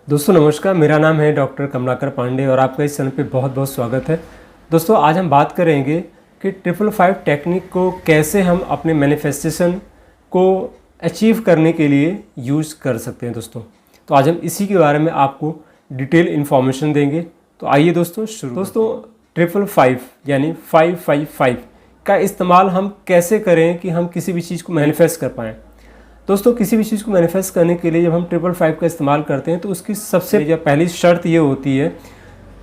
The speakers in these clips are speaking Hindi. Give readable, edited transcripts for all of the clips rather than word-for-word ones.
दोस्तों नमस्कार, मेरा नाम है डॉक्टर कमलाकर पांडे और आपका इस चैनल पे बहुत बहुत स्वागत है। दोस्तों आज हम बात करेंगे कि 555 टेक्निक को कैसे हम अपने मैनिफेस्टेशन को अचीव करने के लिए यूज़ कर सकते हैं। दोस्तों तो आज हम इसी के बारे में आपको डिटेल इन्फॉर्मेशन देंगे। तो आइए दोस्तों शुरू। दोस्तों 555 यानी 555 का इस्तेमाल हम कैसे करें कि हम किसी भी चीज़ को मैनिफेस्ट कर पाएँ। दोस्तों किसी भी चीज़ को मैनिफेस्ट करने के लिए जब हम 555 का इस्तेमाल करते हैं तो उसकी सबसे पहली शर्त ये होती है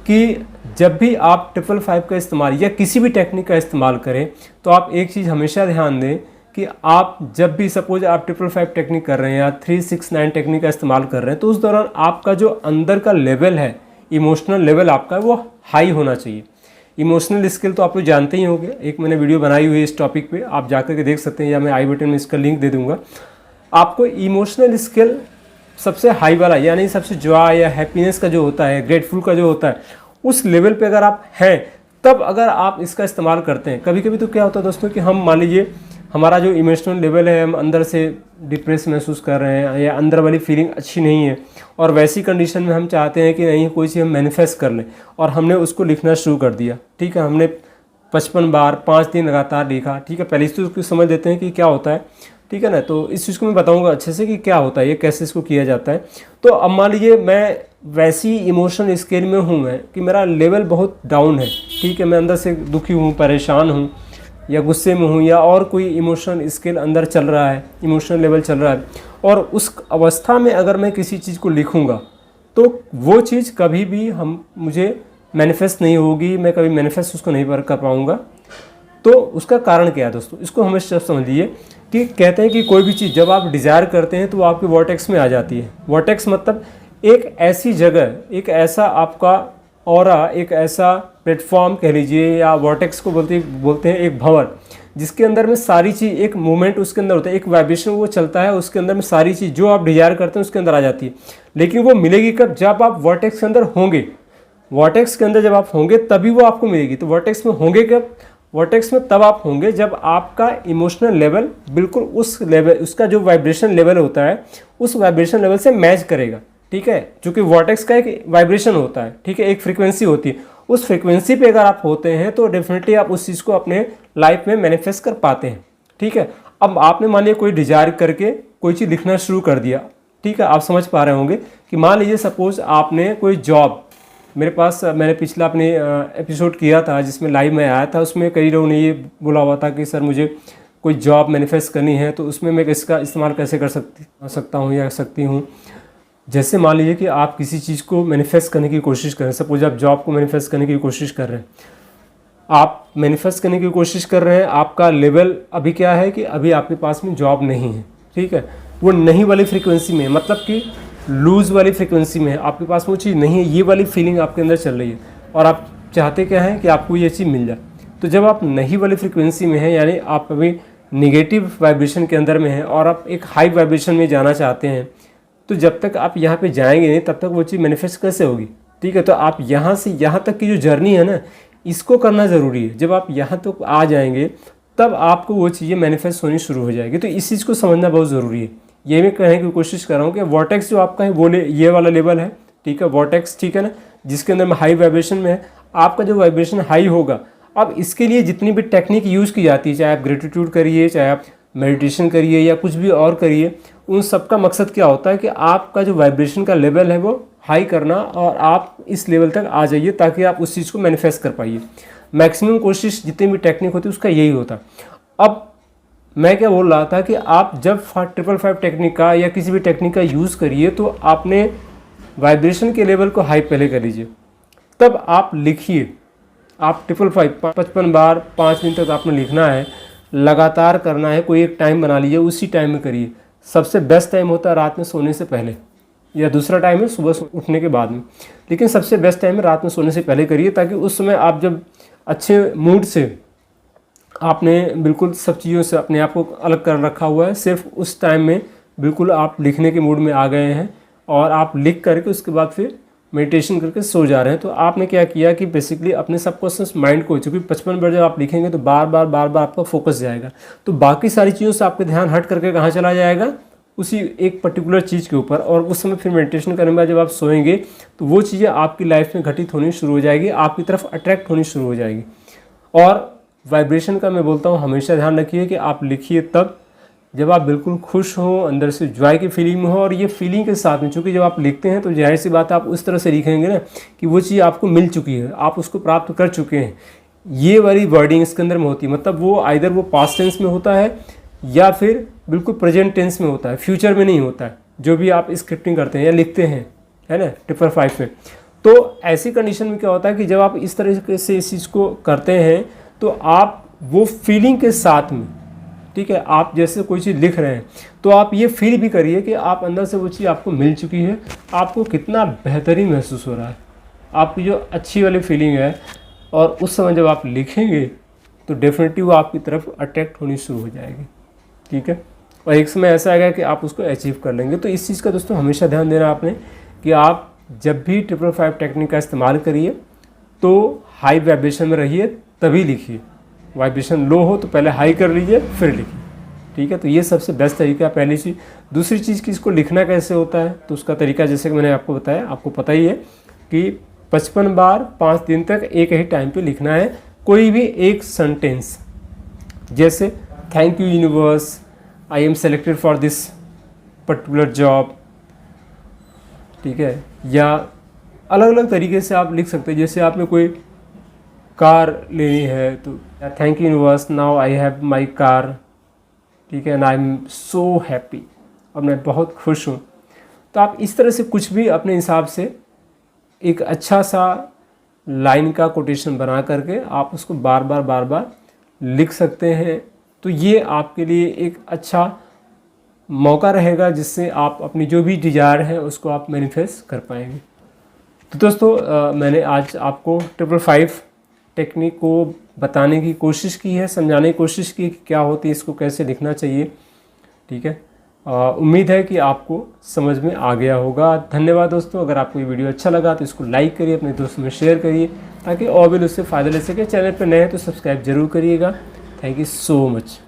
कि जब भी आप 555 का इस्तेमाल या किसी भी टेक्निक का इस्तेमाल करें तो आप एक चीज़ हमेशा ध्यान दें कि आप जब भी सपोज आप 555 टेक्निक कर रहे हैं या 369 टेक्निक का इस्तेमाल कर रहे हैं तो उस दौरान आपका जो अंदर का लेवल है, इमोशनल लेवल आपका, वो हाई होना चाहिए। इमोशनल स्किल तो आप लोग जानते ही होंगे, एक मैंने वीडियो बनाई हुई है इस टॉपिक पे, आप जाकर के देख सकते हैं या मैं आई बटन में इसका लिंक दे दूँगा। आपको इमोशनल स्किल सबसे हाई वाला यानी सबसे जॉय या हैप्पीनेस का जो होता है, ग्रेटफुल का जो होता है, उस लेवल पे अगर आप हैं तब अगर आप इसका इस्तेमाल करते हैं। कभी कभी तो क्या होता है दोस्तों कि हम मान लीजिए हमारा जो इमोशनल लेवल है, हम अंदर से डिप्रेस महसूस कर रहे हैं या अंदर वाली फीलिंग अच्छी नहीं है और वैसी कंडीशन में हम चाहते हैं कि नहीं कोई चीज़ हम मैनिफेस्ट कर लें और हमने उसको लिखना शुरू कर दिया। ठीक है, हमने 55 बार 5 दिन लगातार लिखा। ठीक है, पहले तो उसको समझ लेते हैं कि क्या होता है। ठीक है ना, तो इस चीज़ को मैं बताऊंगा अच्छे से कि क्या होता है, ये कैसे इसको किया जाता है। तो अब मान लीजिए मैं वैसी इमोशनल स्केल में हूँ मैं कि मेरा लेवल बहुत डाउन है। ठीक है, मैं अंदर से दुखी हूँ, परेशान हूँ या गुस्से में हूँ या और कोई इमोशनल स्केल अंदर चल रहा है, इमोशनल लेवल चल रहा है, और उस अवस्था में अगर मैं किसी चीज़ को लिखूँगा तो वो चीज़ कभी भी मुझे मैनिफेस्ट नहीं होगी, मैं कभी मैनिफेस्ट उसको नहीं कर पाऊँगा। तो उसका कारण क्या है दोस्तों, इसको हमेशा समझिए कि कहते हैं कि कोई भी चीज़ जब आप डिज़ायर करते हैं तो वो आपके वॉर्टेक्स में आ जाती है। वॉर्टेक्स मतलब एक ऐसी जगह, एक ऐसा आपका ऑरा, एक ऐसा प्लेटफॉर्म कह लीजिए, या वॉर्टेक्स को बोलते हैं एक भंवर, जिसके अंदर में सारी चीज़, एक मूवमेंट उसके अंदर होता है, एक वाइब्रेशन वो चलता है, उसके अंदर में सारी चीज़ जो आप डिज़ायर करते हैं उसके अंदर आ जाती है। लेकिन वो मिलेगी कब? जब आप वॉर्टेक्स के अंदर होंगे। वॉर्टेक्स के अंदर जब आप होंगे तभी वो आपको मिलेगी। तो वॉर्टेक्स में होंगे कब? वॉर्टेक्स में तब आप होंगे जब आपका इमोशनल लेवल बिल्कुल उस लेवल, उसका जो वाइब्रेशन लेवल होता है उस वाइब्रेशन लेवल से मैच करेगा। ठीक है, क्योंकि वॉर्टेक्स का एक वाइब्रेशन होता है, ठीक है, एक फ्रीक्वेंसी होती है। उस फ्रीक्वेंसी पे अगर आप होते हैं तो डेफिनेटली आप उस चीज़ को अपने लाइफ में मैनिफेस्ट कर पाते हैं। ठीक है, अब आपने मान लीजिए कोई डिजायर करके कोई चीज़ लिखना शुरू कर दिया। ठीक है, आप समझ पा रहे होंगे कि मान लीजिए सपोज आपने कोई जॉब, मेरे पास, मैंने पिछला अपने एपिसोड किया था जिसमें लाइव में आया था, उसमें कई लोगों ने ये बोला हुआ था कि सर मुझे कोई जॉब मैनिफेस्ट करनी है तो उसमें मैं इसका इस्तेमाल कैसे कर सकता हूँ या सकती हूँ। जैसे मान लीजिए कि आप किसी चीज़ को मैनिफेस्ट करने की कोशिश करें, सपोज आप जॉब को मैनिफेस्ट करने की कोशिश कर रहे हैं, आप मैनिफेस्ट करने की कोशिश कर रहे हैं, आपका लेवल अभी क्या है कि अभी आपके पास में जॉब नहीं है। ठीक है, वो नहीं वाली फ्रिक्वेंसी में, मतलब कि लूज़ वाली फ्रिक्वेंसी में है, आपके पास वो चीज़ नहीं है, ये वाली फीलिंग आपके अंदर चल रही है और आप चाहते क्या है कि आपको ये चीज़ मिल जाए। तो जब आप नहीं वाली फ्रिक्वेंसी में हैं, यानी आप अभी निगेटिव वाइब्रेशन के अंदर में हैं और आप एक हाई वाइब्रेशन में जाना चाहते हैं, तो जब तक आप यहाँ पे जाएंगे नहीं तब तक वो चीज़ मैनिफेस्ट कैसे होगी। ठीक है, तो आप यहाँ से यहाँ तक की जो जर्नी है ना, इसको करना ज़रूरी है। जब आप यहाँ तक आ जाएंगे तब आपको वो चीज़ें मैनिफेस्ट होनी शुरू हो जाएगी। तो इस चीज़ को समझना बहुत ज़रूरी है। ये मैं कहने की कोशिश कर रहा हूँ कि वॉर्टेक्स जो आपका है वो ये वाला लेवल है। ठीक है, वॉर्टेक्स, ठीक है ना, जिसके अंदर में हाई वाइब्रेशन में है, आपका जो वाइब्रेशन हाई होगा। अब इसके लिए जितनी भी टेक्निक यूज़ की जाती है, चाहे आप ग्रेटिट्यूड करिए, चाहे आप मेडिटेशन करिए या कुछ भी और करिए, उन सब का मकसद क्या होता है कि आपका जो वाइब्रेशन का लेवल है वो हाई करना और आप इस लेवल तक आ जाइए ताकि आप उस चीज़ को मैनिफेस्ट कर पाइए। मैक्सिमम कोशिश जितनी भी टेक्निक होती है उसका यही होता है। अब मैं क्या बोल रहा था कि आप जब 555 टेक्निक का या किसी भी टेक्निक का यूज़ करिए तो आपने वाइब्रेशन के लेवल को हाई पहले कर लीजिए, तब आप लिखिए। आप 55 बार 5 दिन तक आपने लिखना है, लगातार करना है। कोई एक टाइम बना लीजिए, उसी टाइम में करिए। सबसे बेस्ट टाइम होता है रात में सोने से पहले, या दूसरा टाइम है सुबह उठने के बाद में, लेकिन सबसे बेस्ट टाइम है रात में सोने से पहले करिए, ताकि उस समय आप जब अच्छे मूड से, आपने बिल्कुल सब चीज़ों से अपने आप को अलग कर रखा हुआ है, सिर्फ उस टाइम में बिल्कुल आप लिखने के मूड में आ गए हैं और आप लिख करके उसके बाद फिर मेडिटेशन करके सो जा रहे हैं। तो आपने क्या किया कि बेसिकली अपने सबकॉन्शियस माइंड को, चूँकि 55 बार जब आप लिखेंगे तो बार बार आपका फोकस जाएगा, तो बाकी सारी चीज़ों से आपका ध्यान हट करके कहाँ चला जाएगा? उसी एक पर्टिकुलर चीज़ के ऊपर, और उस समय फिर मेडिटेशन करने के बाद जब आप सोएंगे तो वो चीज़ें आपकी लाइफ में घटित होनी शुरू हो जाएगी, आपकी तरफ अट्रैक्ट होनी शुरू हो जाएगी। और वाइब्रेशन का मैं बोलता हूँ हमेशा ध्यान रखिए कि आप लिखिए तब जब आप बिल्कुल खुश हो, अंदर से जॉय की फीलिंग में हो, और ये फीलिंग के साथ में, चूँकि जब आप लिखते हैं तो जाहिर सी बात है आप उस तरह से लिखेंगे ना कि वो चीज़ आपको मिल चुकी है, आप उसको प्राप्त कर चुके हैं। ये वाली वर्डिंग इसके अंदर में होती है, मतलब वो आइदर वो पास्ट टेंस में होता है या फिर बिल्कुल प्रेजेंट टेंस में होता है, फ्यूचर में नहीं होता है, जो भी आप स्क्रिप्टिंग करते हैं या लिखते हैं, है ना, 555 में। तो ऐसी कंडीशन में क्या होता है कि जब आप इस तरह से इस चीज़ को करते हैं तो आप वो फीलिंग के साथ में, ठीक है, आप जैसे कोई चीज़ लिख रहे हैं तो आप ये फील भी करिए कि आप अंदर से वो चीज़ आपको मिल चुकी है, आपको कितना बेहतरीन महसूस हो रहा है, आपकी जो अच्छी वाली फीलिंग है, और उस समय जब आप लिखेंगे तो डेफिनेटली वो आपकी तरफ अट्रैक्ट होनी शुरू हो जाएगी, ठीक है। और एक समय ऐसा आएगा कि आप उसको अचीव कर लेंगे। तो इस चीज़ का दोस्तों हमेशा ध्यान देना आपने कि आप जब भी 555 टेक्निक का इस्तेमाल करिए तो हाई वाइब्रेशन में रहिए, तभी लिखिए। वाइब्रेशन लो हो तो पहले हाई कर लीजिए फिर लिखिए, ठीक है। तो ये सबसे बेस्ट तरीका है, पहली चीज़। दूसरी चीज़ कि इसको लिखना कैसे होता है, तो उसका तरीका जैसे कि मैंने आपको बताया, आपको पता ही है कि 55 बार 5 दिन तक एक ही टाइम पे लिखना है कोई भी एक सेंटेंस, जैसे thank you universe, I am selected for this particular job, ठीक है। या अलग अलग तरीके से आप लिख सकते हैं, जैसे आपने कोई कार लेनी है तो thank you universe, now I have my car, ठीक है, and I am so happy, और मैं बहुत खुश हूँ। तो आप इस तरह से कुछ भी अपने हिसाब से एक अच्छा सा लाइन का कोटेशन बना करके आप उसको बार बार लिख सकते हैं। तो ये आपके लिए एक अच्छा मौका रहेगा जिससे आप अपनी जो भी डिज़ायर है उसको आप मैनिफेस्ट कर पाएंगे। तो दोस्तों मैंने आज आपको 555 टेक्निक को बताने की कोशिश की है, समझाने की कोशिश की कि क्या होती है, इसको कैसे लिखना चाहिए, ठीक है। उम्मीद है कि आपको समझ में आ गया होगा। धन्यवाद दोस्तों। अगर आपको ये वीडियो अच्छा लगा तो इसको लाइक करिए, अपने दोस्तों में शेयर करिए ताकि और भी उससे फ़ायदा ले सके। चैनल पर नए हैं तो सब्सक्राइब जरूर करिएगा। Thank you so much.